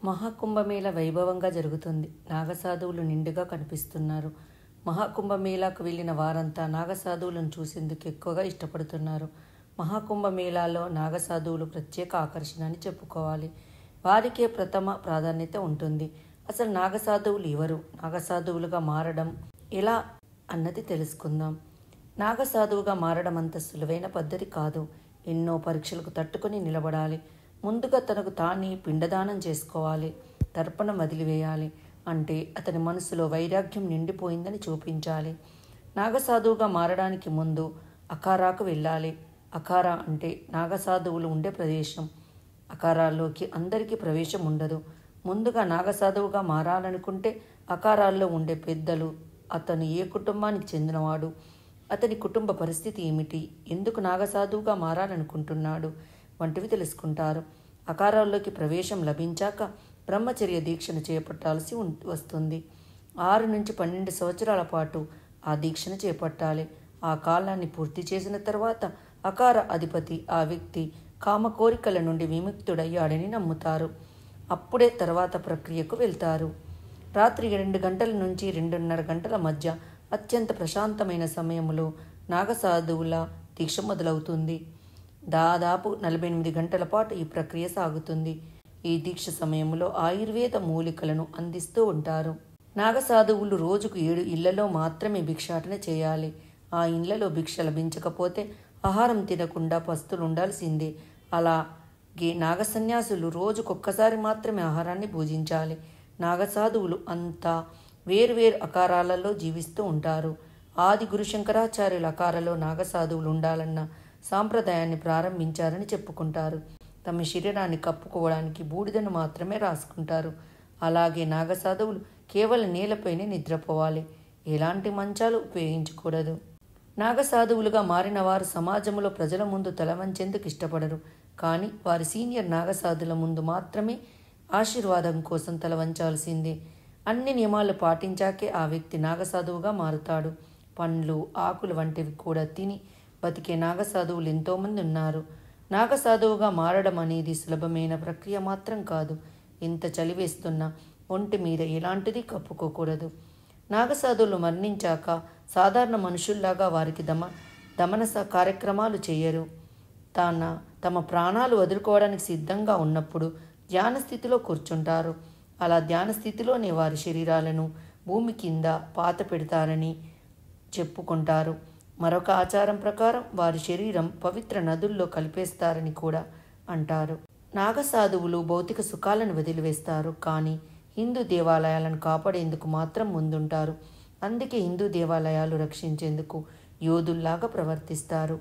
మహాకుంభమేళ వైభవంగా జరుగుతుంది. నాగసాధువులు నిండుగా కనిపిస్తున్నారు. మహాకుంభమేళాకు వెళ్లిన వారంతా నాగసాధువులను చూసేందుకు ఎక్కువగా ఇష్టపడుతున్నారు. మహాకుంభమేళాలో నాగసాధువులు ప్రత్యేక ఆకర్షణ అని చెప్పుకోవాలి. వారికే ప్రథమ ప్రాధాన్యత ఉంటుంది. అసలు నాగసాధువులు ఎవరు? నాగసాధువులుగా మారడం ఎలా అన్నది తెలుసుకుందాం. నాగసాధువుగా మారడం అంత సులువైన పద్ధతి కాదు. ఎన్నో పరీక్షలకు తట్టుకొని నిలబడాలి. ముందుగా తనకు తానే పిండదానం చేసుకోవాలి. తర్పణం వదిలివేయాలి. అంటే అతని మనసులో వైరాగ్యం నిండిపోయిందని చూపించాలి. నాగసాధువుగా మారడానికి ముందు అఖారాకు వెళ్ళాలి. అఖారా అంటే నాగసాధువులు ఉండే ప్రదేశం. అఖారాల్లోకి అందరికీ ప్రవేశం ఉండదు. ముందుగా నాగసాధువుగా మారాలనుకుంటే అఖారాల్లో ఉండే పెద్దలు, అతను ఏ కుటుంబానికి చెందినవాడు, అతని కుటుంబ పరిస్థితి ఏమిటి, ఎందుకు నాగసాధువుగా మారాలనుకుంటున్నాడు వంటివి తెలుసుకుంటారు. అఖారాల్లోకి ప్రవేశం లభించాక బ్రహ్మచర్య దీక్షను చేపట్టాల్సి వస్తుంది. 6 నుంచి 12 సంవత్సరాల పాటు ఆ దీక్షను చేపట్టాలి. ఆ కాలాన్ని పూర్తి చేసిన తర్వాత అఖార అధిపతి ఆ వ్యక్తి కామ కోరికల నుండి విముక్తుడయ్యాడని నమ్ముతారు. అప్పుడే తర్వాత ప్రక్రియకు వెళ్తారు. రాత్రి 2 గంటల నుంచి 2:30 గంటల మధ్య అత్యంత ప్రశాంతమైన సమయంలో నాగసాధువుల దీక్ష మొదలవుతుంది. దాదాపు 48 గంటల పాటు ఈ ప్రక్రియ సాగుతుంది. ఈ దీక్ష సమయంలో ఆయుర్వేద మూలికలను అందిస్తూ ఉంటారు. నాగసాధువులు రోజుకు 7 ఇళ్లలో మాత్రమే భిక్షాటన చేయాలి. ఆ ఇళ్లలో భిక్ష లభించకపోతే ఆహారం తినకుండా పస్తులు ఉండాల్సిందే. అలాగే నాగసన్యాసులు రోజుకొక్కసారి మాత్రమే ఆహారాన్ని భుజించాలి. నాగసాధువులు అంతా వేర్వేరు అఖారాలలో జీవిస్తూ ఉంటారు. ఆది గురు శంకరాచార్యుల అఖారలో నాగసాధువులు ఉండాలన్న సాంప్రదాయాన్ని ప్రారంభించారని చెప్పుకుంటారు. తమ శరీరాన్ని కప్పుకోవడానికి బూడిదను మాత్రమే రాసుకుంటారు. అలాగే నాగసాధువులు కేవలం నేలపైనే నిద్రపోవాలి. ఎలాంటి మంచాలు ఉపయోగించకూడదు. నాగసాధువులుగా మారిన వారు సమాజంలో ప్రజల ముందు తలవంచేందుకు ఇష్టపడరు. కానీ వారి సీనియర్ నాగసాధుల ముందు మాత్రమే ఆశీర్వాదం కోసం తలవంచాల్సిందే. అన్ని నియమాలు పాటించాకే ఆ వ్యక్తి నాగసాధువుగా మారుతాడు. పండ్లు, ఆకులు వంటివి కూడా తిని బతికే నాగసాధువులు ఎంతోమంది ఉన్నారు. నాగసాధువుగా మారడం అనేది సులభమైన ప్రక్రియ మాత్రం కాదు. ఎంత చలివేస్తున్నా ఒంటి మీద ఎలాంటిది కప్పుకోకూడదు. నాగసాధువులు మరణించాక సాధారణ మనుషుల్లాగా వారికి దమన కార్యక్రమాలు చేయరు. తమ ప్రాణాలు వదులుకోవడానికి సిద్ధంగా ఉన్నప్పుడు ధ్యాన స్థితిలో కూర్చుంటారు. అలా ధ్యాన స్థితిలోనే వారి శరీరాలను భూమి కింద పాత పెడతారని చెప్పుకుంటారు. మరొక ఆచారం ప్రకారం వారి శరీరం పవిత్ర నదుల్లో కలిపేస్తారని కూడా అంటారు. నాగసాధువులు భౌతిక సుఖాలను వదిలివేస్తారు. కానీ హిందూ దేవాలయాలను కాపాడేందుకు మాత్రం ముందుంటారు. అందుకే హిందూ దేవాలయాలు రక్షించేందుకు యోధుల్లాగా ప్రవర్తిస్తారు.